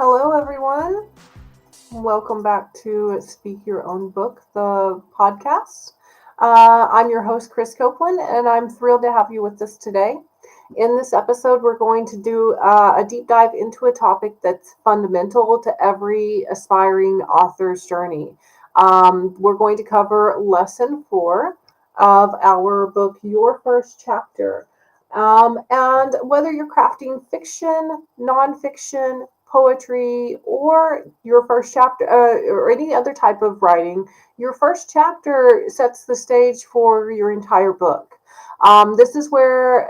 Hello, everyone. Welcome back to Speak Your Own Book, the podcast. I'm your host, Krys Copeland, and I'm thrilled to have you with us today. In this episode, we're going to do a deep dive into a topic that's fundamental to every aspiring author's journey. We're going to cover lesson 4 of our book, Your First Chapter. And whether you're crafting fiction, nonfiction, poetry, or your first chapter, or any other type of writing, your first chapter sets the stage for your entire book. This is where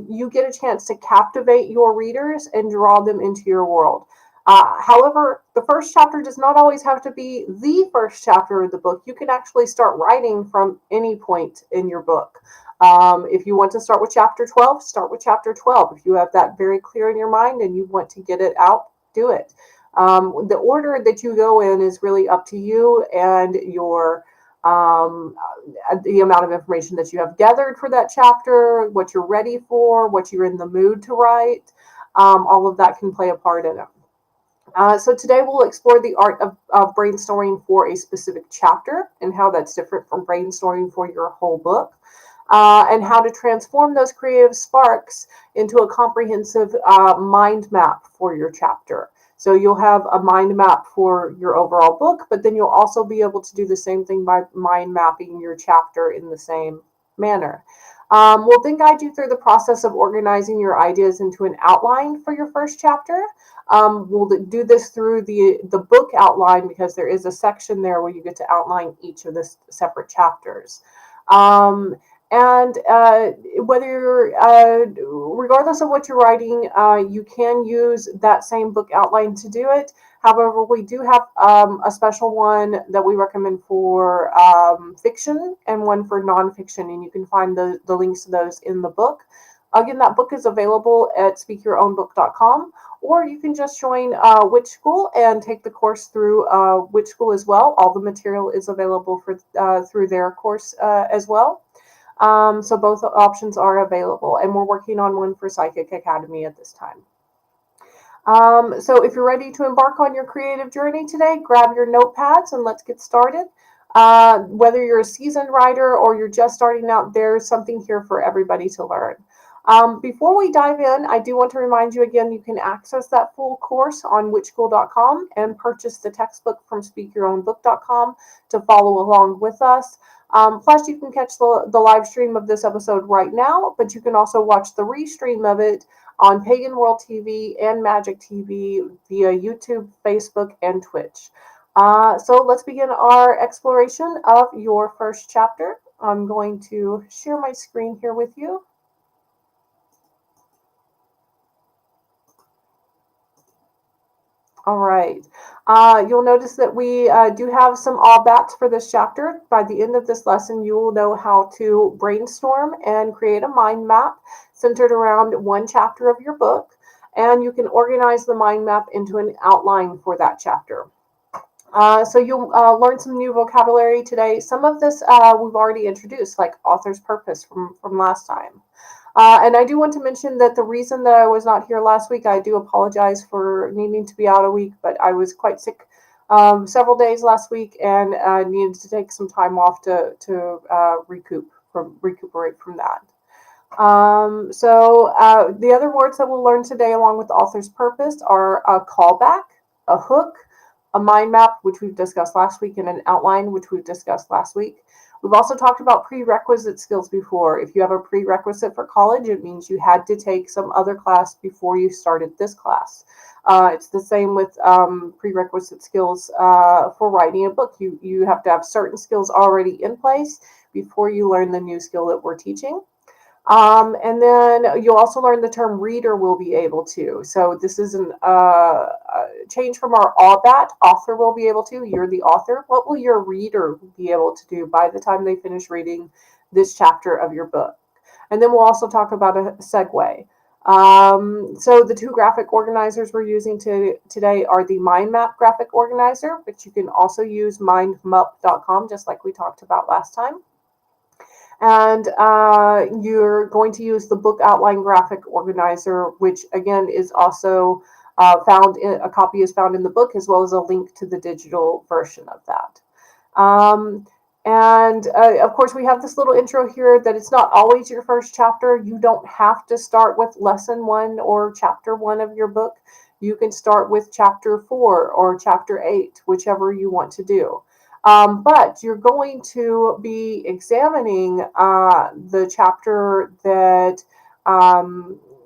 you get a chance to captivate your readers and draw them into your world. However, the first chapter does not always have to be the first chapter of the book. You can actually start writing from any point in your book. If you want to start with chapter 12, start with chapter 12. If you have that very clear in your mind and you want to get it out, do it. The order that you go in is really up to you and your the amount of information that you have gathered for that chapter, what you're ready for, what you're in the mood to write. All of that can play a part in it. So today we'll explore the art of brainstorming for a specific chapter and how that's different from brainstorming for your whole book. And how to transform those creative sparks into a comprehensive mind map for your chapter. So you'll have a mind map for your overall book, but then you'll also be able to do the same thing by mind mapping your chapter in the same manner. We'll then guide you through the process of organizing your ideas into an outline for your first chapter. We'll do this through the book outline because there is a section there where you get to outline each of the separate chapters. And whether you're, regardless of what you're writing, you can use that same book outline to do it. However, we do have a special one that we recommend for fiction and one for nonfiction, and you can find the links to those in the book. Again, that book is available at speakyourownbook.com, or you can just join Witch School and take the course through Witch School as well. All the material is available for through their course as well. So both options are available, and we're working on one for Psychic Academy at this time. So if you're ready to embark on your creative journey today, grab your notepads and let's get started. Whether you're a seasoned writer or you're just starting out, there's something here for everybody to learn. Before we dive in, I do want to remind you again, you can access that full course on witchschool.com and purchase the textbook from speakyourownbook.com to follow along with us. Plus, you can catch the live stream of this episode right now, but you can also watch the restream of it on Pagan World TV and Magic TV via YouTube, Facebook, and Twitch. So let's begin our exploration of your first chapter. I'm going to share my screen here with you. All right. You'll notice that we do have some all bats for this chapter. By the end of this lesson, you will know how to brainstorm and create a mind map centered around one chapter of your book. And you can organize the mind map into an outline for that chapter. So you'll learn some new vocabulary today. Some of this we've already introduced, like author's purpose from last time. And I do want to mention that the reason that I was not here last week, I do apologize for needing to be out a week, but I was quite sick several days last week and needed to take some time off to recuperate from that. So the other words that we'll learn today along with the author's purpose are a callback, a hook, a mind map, which we've discussed last week, and an outline, which we've discussed last week. We've also talked about prerequisite skills before. If you have a prerequisite for college, it means you had to take some other class before you started this class. It's the same with prerequisite skills for writing a book. You have to have certain skills already in place before you learn the new skill that we're teaching. And then you'll also learn the term reader will be able to. So this is a change from our all-bat. Author will be able to. You're the author. What will your reader be able to do by the time they finish reading this chapter of your book? And then we'll also talk about a segue. So the two graphic organizers we're using today are the mind map graphic organizer, but you can also use mindmup.com, just like we talked about last time. And you're going to use the book outline graphic organizer, which again is also A copy is found in the book, as well as a link to the digital version of that. Um, and of course, we have this little intro here that it's not always your first chapter. You don't have to start with lesson 1 or chapter 1 of your book. You can start with chapter 4 or chapter 8, whichever you want to do. But you're going to be examining the chapter that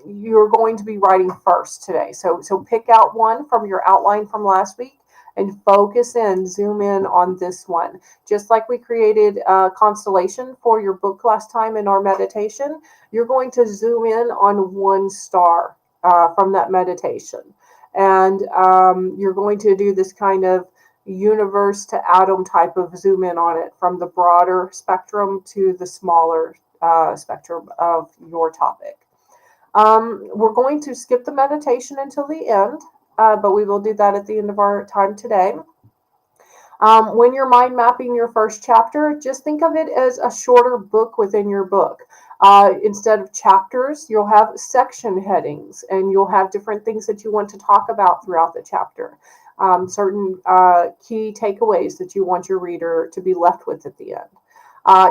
you're going to be writing first today. So pick out one from your outline from last week and focus in, zoom in on this one. Just like we created a constellation for your book last time in our meditation, you're going to zoom in on one star from that meditation. And you're going to do this kind of universe to atom type of zoom in on it, from the broader spectrum to the smaller spectrum of your topic. We're going to skip the meditation until the end, but we will do that at the end of our time today. When you're mind mapping your first chapter, just think of it as a shorter book within your book. Instead of chapters, you'll have section headings, and you'll have different things that you want to talk about throughout the chapter. Certain key takeaways that you want your reader to be left with at the end.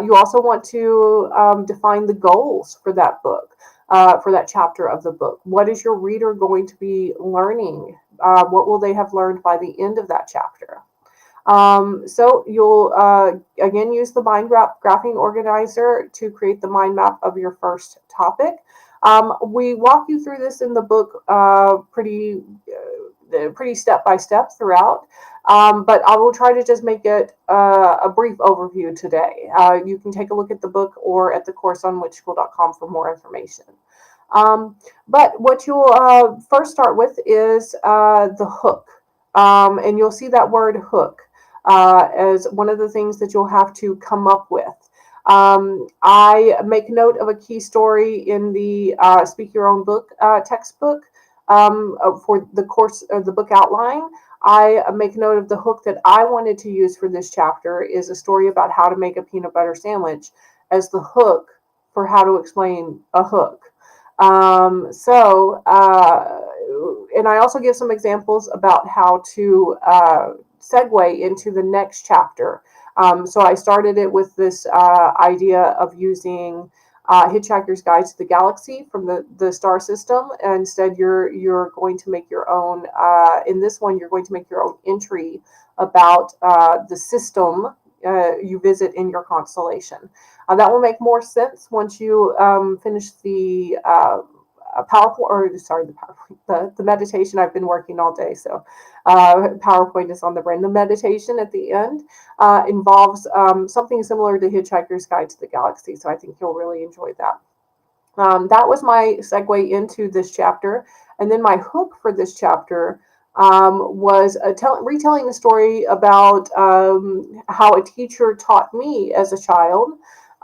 You also want to define the goals for that book, for that chapter of the book. What is your reader going to be learning? What will they have learned by the end of that chapter? So you'll again use the mind graphing organizer to create the mind map of your first topic. We walk you through this in the book pretty step by step throughout, but I will try to just make it a brief overview today. You can take a look at the book or at the course on witchschool.com for more information. But what you'll first start with is the hook, and you'll see that word hook as one of the things that you'll have to come up with. I make note of a key story in the Speak Your Own Book textbook for the course or the book outline. I make note of the hook that I wanted to use for this chapter is a story about how to make a peanut butter sandwich as the hook for how to explain a hook. And I also give some examples about how to segue into the next chapter. So I started it with this idea of using Hitchhiker's Guide to the Galaxy from the star system. Instead, you're going to make your own. In this one, you're going to make your own entry about the system you visit in your constellation. That will make more sense once you finish the the meditation. I've been working all day, so PowerPoint is on the brain. The meditation at the end involves something similar to Hitchhiker's Guide to the Galaxy, so I think you'll really enjoy that. That was my segue into this chapter, and then my hook for this chapter was retelling the story about how a teacher taught me as a child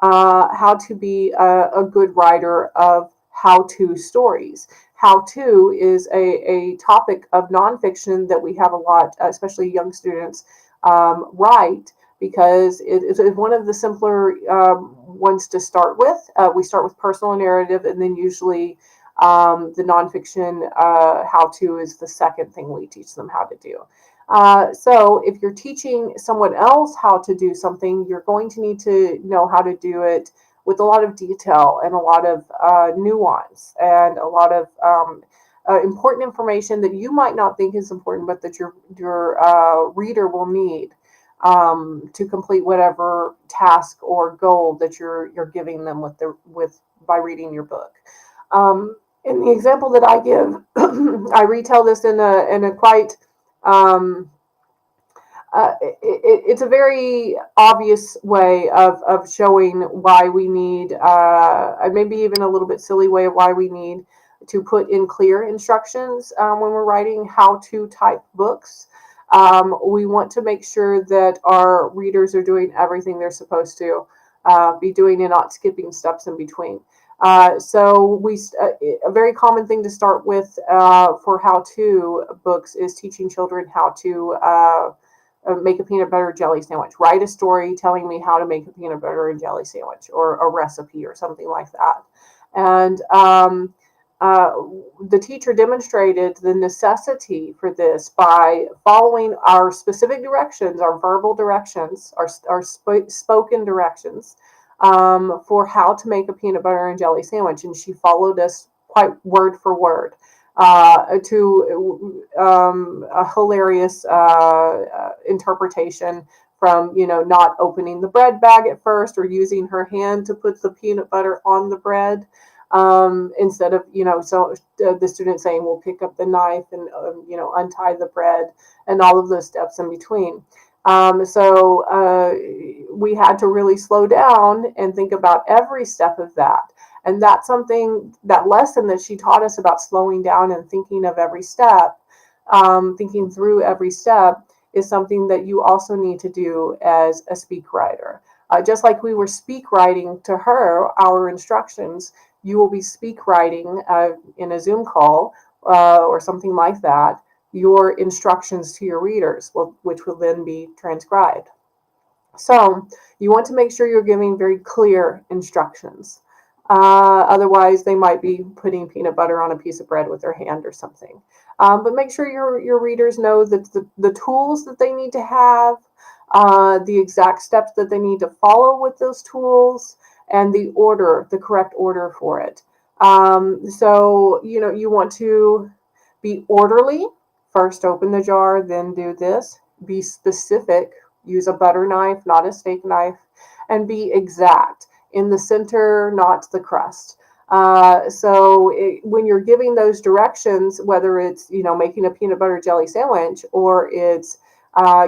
how to be a good writer of how-to stories. How-to is a topic of nonfiction that we have a lot, especially young students, write, because it is one of the simpler ones to start with. We start with personal narrative, and then usually the nonfiction how-to is the second thing we teach them how to do. So if you're teaching someone else how to do something, you're going to need to know how to do it with a lot of detail and a lot of nuance and a lot of important information that you might not think is important, but that your reader will need to complete whatever task or goal that you're giving them by reading your book. In the example that I give, I retell this in a quite it's a very obvious way of showing why we need, maybe even a little bit silly way of why we need to put in clear instructions when we're writing how-to type books. We want to make sure that our readers are doing everything they're supposed to be doing and not skipping steps in between. So a very common thing to start with for how-to books is teaching children how to make a peanut butter jelly sandwich. Write a story telling me how to make a peanut butter and jelly sandwich, or a recipe or something like that. And the teacher demonstrated the necessity for this by following our specific directions, our verbal directions, our spoken directions, for how to make a peanut butter and jelly sandwich. And she followed us quite word for word, to a hilarious interpretation from, not opening the bread bag at first or using her hand to put the peanut butter on the bread. Instead of, so the student saying, we'll pick up the knife and, untie the bread, and all of those steps in between. So we had to really slow down and think about every step of that. And that's something, that lesson that she taught us about slowing down and thinking of every step, thinking through every step, is something that you also need to do as a speak writer. Just like we were speak writing to her, our instructions, you will be speak writing in a Zoom call or something like that, your instructions to your readers, which will then be transcribed. So you want to make sure you're giving very clear instructions. Otherwise, they might be putting peanut butter on a piece of bread with their hand or something. But make sure your readers know that the tools that they need to have, the exact steps that they need to follow with those tools, and the correct order for it. So, you want to be orderly. First open the jar, then do this. Be specific. Use a butter knife, not a steak knife. And be exact. In the center, not the crust. When you're giving those directions, whether it's, making a peanut butter jelly sandwich, or it's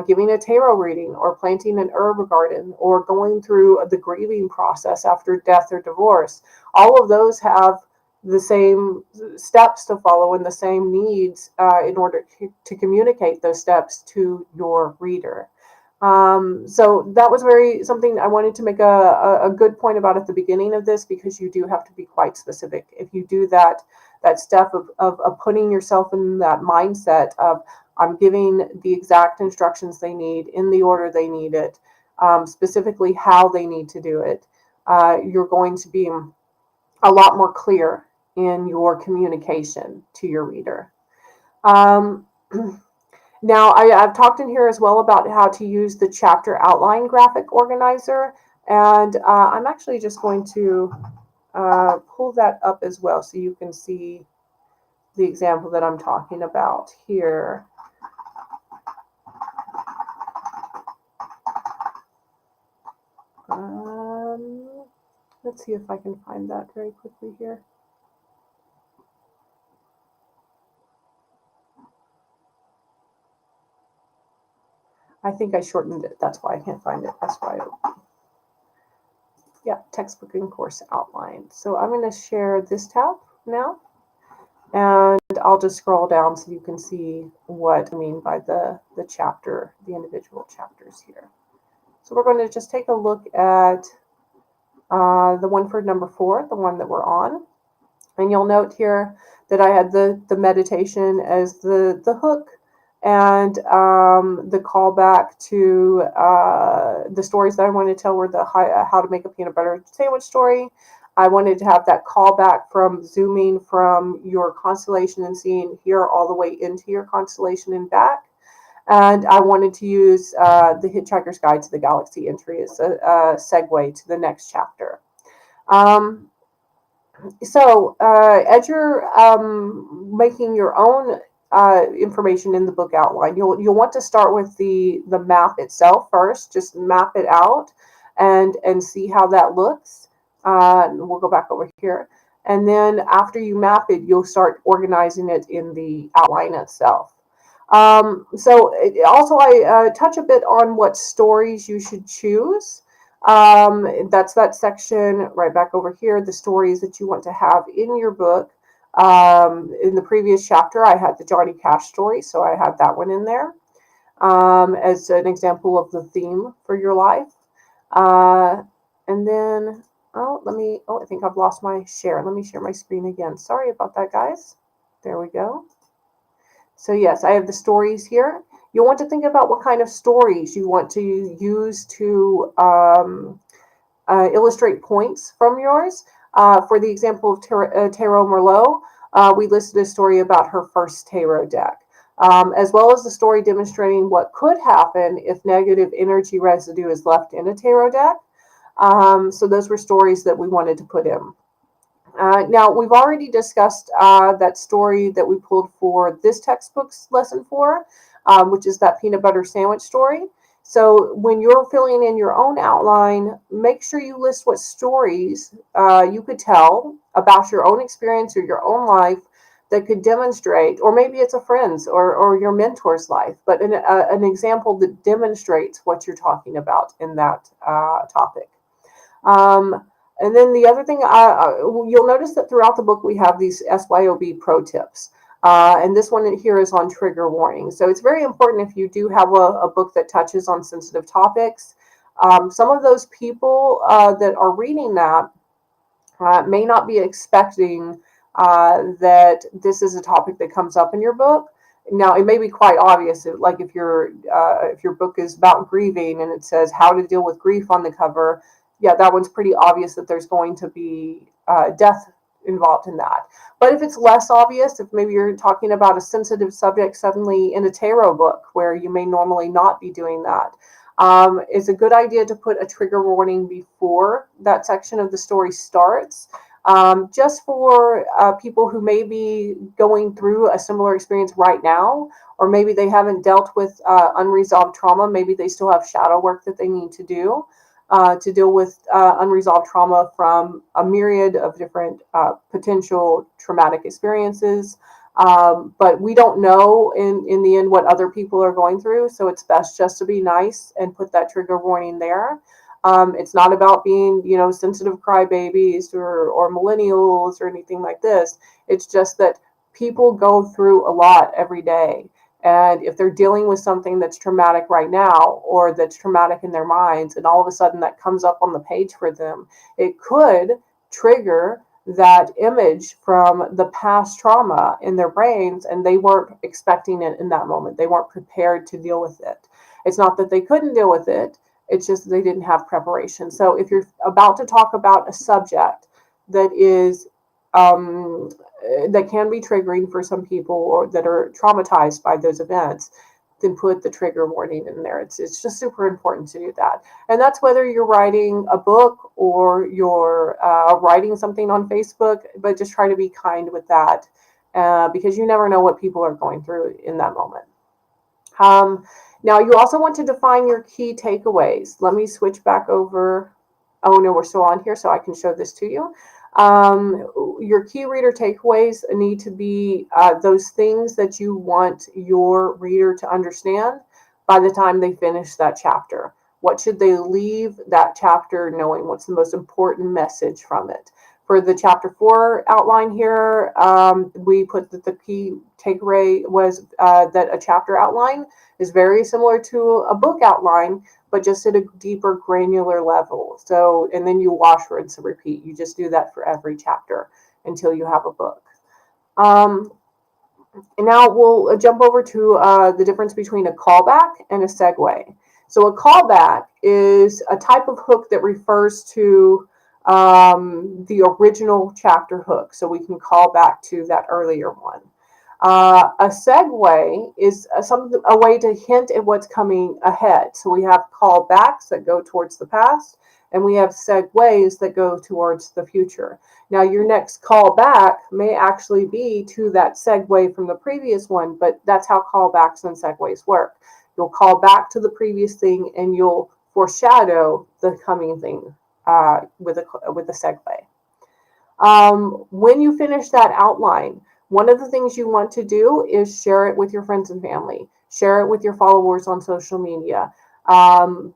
giving a tarot reading, or planting an herb garden, or going through the grieving process after death or divorce, all of those have the same steps to follow and the same needs in order to communicate those steps to your reader. So that was something I wanted to make a good point about at the beginning of this, because you do have to be quite specific. If you do that step of putting yourself in that mindset of, I'm giving the exact instructions they need in the order they need it, specifically how they need to do it, you're going to be a lot more clear in your communication to your reader. Now, I've talked in here as well about how to use the chapter outline graphic organizer, and I'm actually just going to pull that up as well so you can see the example that I'm talking about here. Let's see if I can find that very quickly here. I think I shortened it. That's why I can't find it. That's why. Yeah, textbook and course outline. So I'm going to share this tab now, and I'll just scroll down so you can see what I mean by the chapter, the individual chapters here. So we're going to just take a look at the one for number 4, the one that we're on. And you'll note here that I had the meditation as the hook, and the callback to the stories that I wanted to tell were the how to make a peanut butter sandwich story. I wanted to have that callback from zooming from your constellation and seeing here all the way into your constellation and back. And I wanted to use the Hitchhiker's Guide to the Galaxy entry as a segue to the next chapter. So as you're making your own information in the book outline, you'll want to start with the map itself first. Just map it out and see how that looks. We'll go back over here. And then after you map it, you'll start organizing it in the outline itself. So also I touch a bit on what stories you should choose. That's that section right back over here, the stories that you want to have in your book. In the previous chapter, I had the Johnny Cash story, so I had that one in there as an example of the theme for your life. And then, I think I've lost my share. Let me share my screen again. Sorry about that, guys. There we go. So yes, I have the stories here. You'll want to think about what kind of stories you want to use to illustrate points from yours. For the example of Tarot Merlot, we listed a story about her first tarot deck, as well as the story demonstrating what could happen if negative energy residue is left in a tarot deck. So those were stories that we wanted to put in. Now, we've already discussed that story that we pulled for this textbook's lesson 4, which is that peanut butter sandwich story. So when you're filling in your own outline, make sure you list what stories you could tell about your own experience or your own life that could demonstrate, or maybe it's a friend's or your mentor's life, but an example that demonstrates what you're talking about in that topic. And then the other thing, you'll notice that throughout the book we have these SYOB pro tips. And this one here is on trigger warning. So it's very important if you do have a book that touches on sensitive topics. Some of those people that are reading that may not be expecting that this is a topic that comes up in your book. Now, it may be quite obvious, like if your book is about grieving and it says how to deal with grief on the cover, yeah, that one's pretty obvious that there's going to be death involved in that. But if it's less obvious, if maybe you're talking about a sensitive subject suddenly in a tarot book where you may normally not be doing that, it's a good idea to put a trigger warning before that section of the story starts, just for people who may be going through a similar experience right now, or maybe they haven't dealt with unresolved trauma. Maybe they still have shadow work that they need to do to deal with unresolved trauma from a myriad of different potential traumatic experiences. But we don't know in the end what other people are going through, so it's best just to be nice and put that trigger warning there. It's not about being, sensitive crybabies or millennials or anything like this. It's just that people go through a lot every day. And if they're dealing with something that's traumatic right now, or that's traumatic in their minds, and all of a sudden that comes up on the page for them, it could trigger that image from the past trauma in their brains, and they weren't expecting it in that moment. They weren't prepared to deal with it. It's not that they couldn't deal with it, it's just they didn't have preparation. So if you're about to talk about a subject that is that can be triggering for some people, or that are traumatized by those events, then put the trigger warning in there. It's just super important to do that. And that's whether you're writing a book or you're writing something on Facebook, but just try to be kind with that, because you never know what people are going through in that moment. Now, you also want to define your key takeaways. Let me switch back over. Oh, no, we're still on here, so I can show this to you. Your key reader takeaways need to be those things that you want your reader to understand by the time they finish that chapter. What should they leave that chapter knowing? What's the most important message from it? For the chapter 4 outline here, we put that the key takeaway was that a chapter outline is very similar to a book outline, but just at a deeper granular level. So, and then you wash, rinse, and repeat. You just do that for every chapter until you have a book. And now we'll jump over to the difference between a callback and a segue. So a callback is a type of hook that refers to the original chapter hook. So we can call back to that earlier one. A segue is a way to hint at what's coming ahead. So we have callbacks that go towards the past, and we have segues that go towards the future. Now, your next callback may actually be to that segue from the previous one, but that's how callbacks and segues work. You'll call back to the previous thing, and you'll foreshadow the coming thing with a segue. When you finish that outline, one of the things you want to do is share it with your friends and family. Share it with your followers on social media,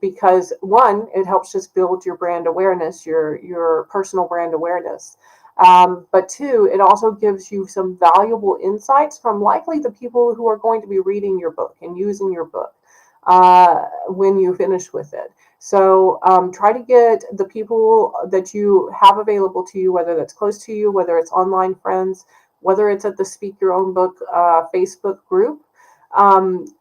because one, it helps just build your brand awareness, your personal brand awareness. But two, it also gives you some valuable insights from likely the people who are going to be reading your book and using your book when you finish with it. So try to get the people that you have available to you, whether that's close to you, whether it's online friends, whether it's at the Speak Your Own Book Facebook group.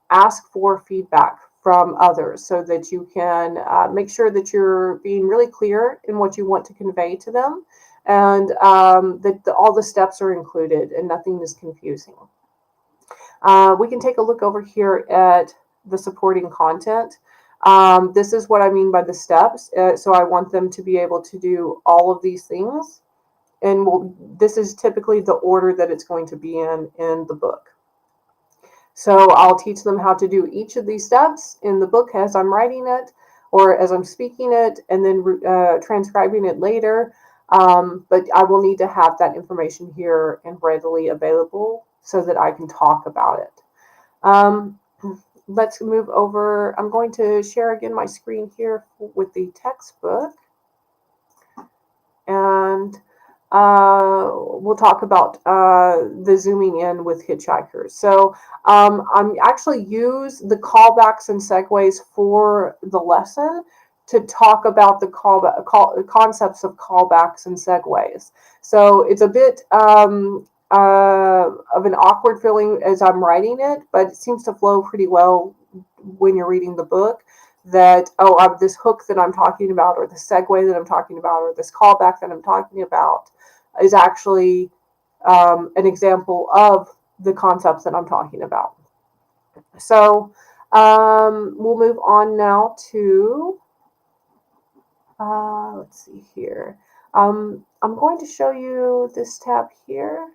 Ask for feedback from others so that you can make sure that you're being really clear in what you want to convey to them, and all the steps are included and nothing is confusing. We can take a look over here at the supporting content. This is what I mean by the steps. So I want them to be able to do all of these things. And this is typically the order that it's going to be in the book. So I'll teach them how to do each of these steps in the book as I'm writing it or as I'm speaking it, and then transcribing it later. But I will need to have that information here and readily available so that I can talk about it. Let's move over. I'm going to share again my screen here with the textbook. And we'll talk about the zooming in with hitchhikers. So I'm actually use the callbacks and segues for the lesson to talk about the concepts of callbacks and segues. So it's a bit of an awkward feeling as I'm writing it, but it seems to flow pretty well when you're reading the book. That, this hook that I'm talking about, or the segue that I'm talking about, or this callback that I'm talking about is actually an example of the concepts that I'm talking about. So we'll move on now to, let's see here. I'm going to show you this tab here.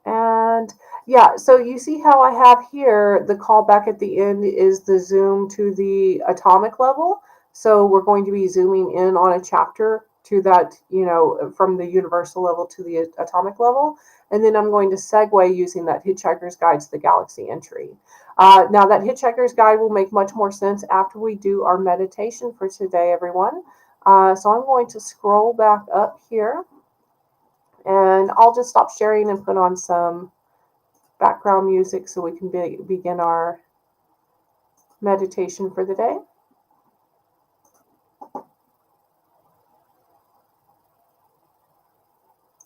And yeah, so you see how I have here the callback at the end is the zoom to the atomic level. So we're going to be zooming in on a chapter to that, from the universal level to the atomic level. And then I'm going to segue using that Hitchhiker's Guide to the Galaxy entry. Now that Hitchhiker's Guide will make much more sense after we do our meditation for today, everyone. So I'm going to scroll back up here. And I'll just stop sharing and put on some background music so we can begin our meditation for the day.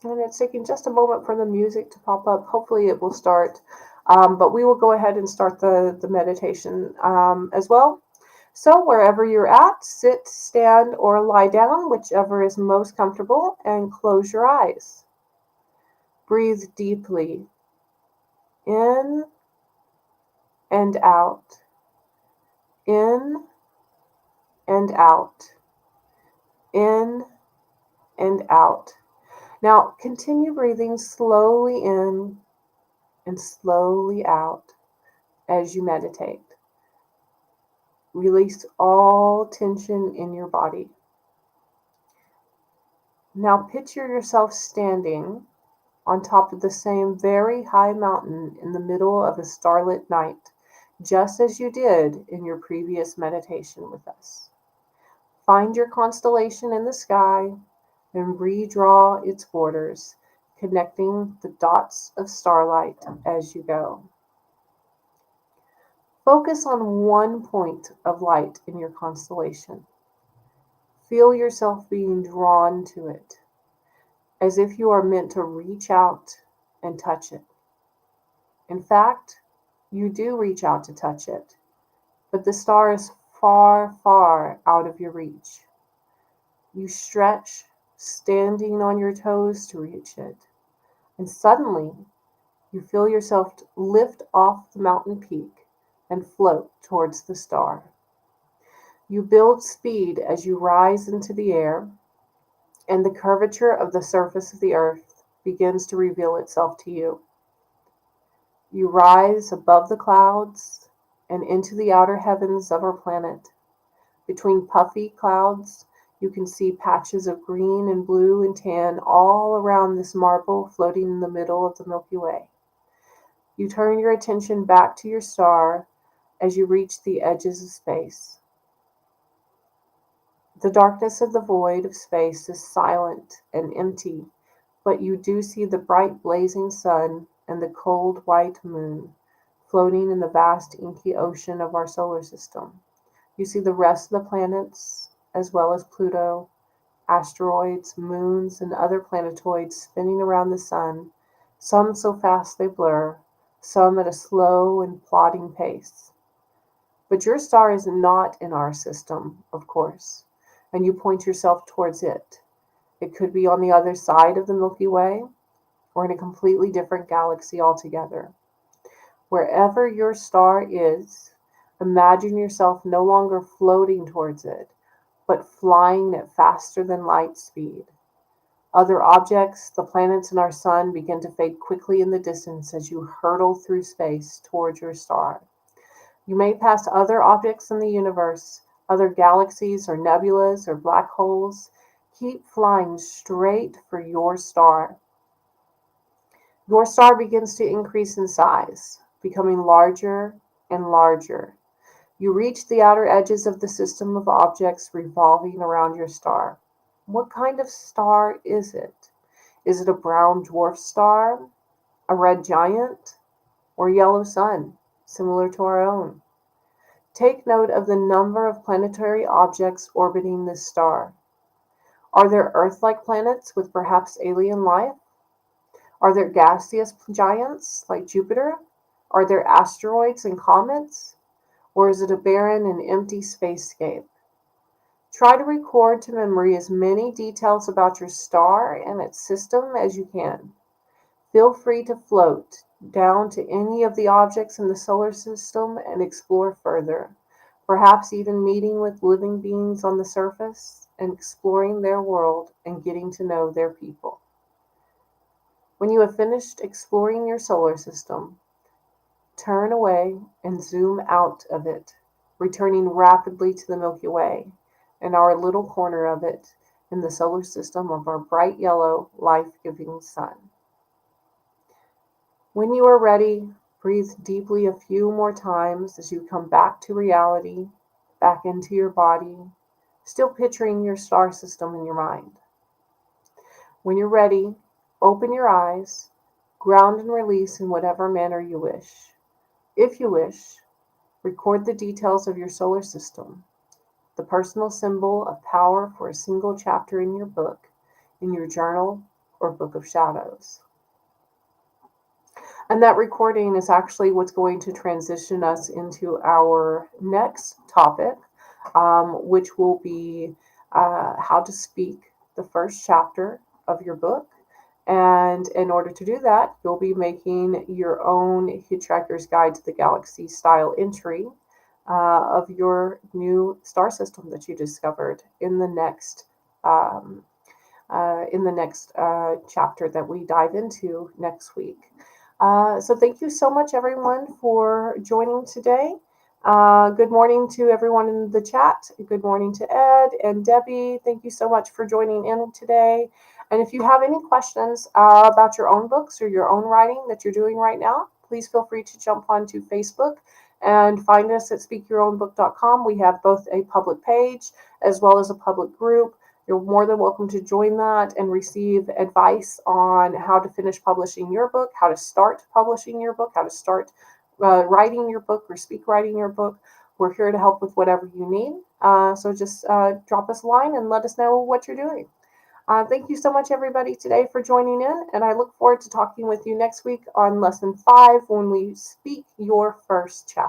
And it's taking just a moment for the music to pop up. Hopefully it will start. But we will go ahead and start the meditation as well. So wherever you're at, sit, stand, or lie down, whichever is most comfortable, and close your eyes. Breathe deeply in and out. In and out. In and out. Now continue breathing slowly in and slowly out as you meditate. Release all tension in your body. Now picture yourself standing on top of the same very high mountain in the middle of a starlit night, just as you did in your previous meditation with us. Find your constellation in the sky and redraw its borders, connecting the dots of starlight as you go. Focus on one point of light in your constellation. Feel yourself being drawn to it, as if you are meant to reach out and touch it. In fact, you do reach out to touch it, but the star is far, far out of your reach. You stretch, standing on your toes to reach it, and suddenly you feel yourself lift off the mountain peak and float towards the star. You build speed as you rise into the air, and the curvature of the surface of the earth begins to reveal itself to you. You rise above the clouds and into the outer heavens of our planet. Between puffy clouds, you can see patches of green and blue and tan all around this marble floating in the middle of the Milky Way. You turn your attention back to your star as you reach the edges of space. The darkness of the void of space is silent and empty, but you do see the bright blazing sun and the cold white moon floating in the vast inky ocean of our solar system. You see the rest of the planets, as well as Pluto, asteroids, moons, and other planetoids spinning around the sun, some so fast they blur, some at a slow and plodding pace. But your star is not in our system, of course, and you point yourself towards it. It could be on the other side of the Milky Way or in a completely different galaxy altogether. Wherever your star is, imagine yourself no longer floating towards it, but flying at faster than light speed. Other objects, the planets and our sun, begin to fade quickly in the distance as you hurtle through space towards your star. You may pass other objects in the universe, other galaxies or nebulas or black holes. Keep flying straight for your star. Your star begins to increase in size, becoming larger and larger. You reach the outer edges of the system of objects revolving around your star. What kind of star is it? Is it a brown dwarf star, a red giant, or yellow sun, similar to our own? Take note of the number of planetary objects orbiting this star. Are there Earth-like planets with perhaps alien life? Are there gaseous giants like Jupiter? Are there asteroids and comets? Or is it a barren and empty spacescape? Try to record to memory as many details about your star and its system as you can. Feel free to float down to any of the objects in the solar system and explore further, perhaps even meeting with living beings on the surface and exploring their world and getting to know their people. When you have finished exploring your solar system, turn away and zoom out of it, returning rapidly to the Milky Way and our little corner of it in the solar system of our bright yellow, life-giving sun. When you are ready, breathe deeply a few more times as you come back to reality, back into your body, still picturing your star system in your mind. When you're ready, open your eyes, ground and release in whatever manner you wish. If you wish, record the details of your solar system, the personal symbol of power for a single chapter in your book, in your journal or book of shadows. And that recording is actually what's going to transition us into our next topic, which will be how to speak the first chapter of your book. And in order to do that, you'll be making your own Hitchhiker's Guide to the Galaxy style entry of your new star system that you discovered in the next chapter that we dive into next week. So thank you so much, everyone, for joining today. Good morning to everyone in the chat. Good morning to Ed and Debbie. Thank you so much for joining in today. And if you have any questions about your own books or your own writing that you're doing right now, please feel free to jump onto Facebook and find us at speakyourownbook.com. We have both a public page as well as a public group. You're more than welcome to join that and receive advice on how to finish publishing your book, how to start publishing your book, how to start writing your book or speak writing your book. We're here to help with whatever you need. So just drop us a line and let us know what you're doing. Thank you so much, everybody, today for joining in. And I look forward to talking with you next week on Lesson 5 when we speak your first chapter.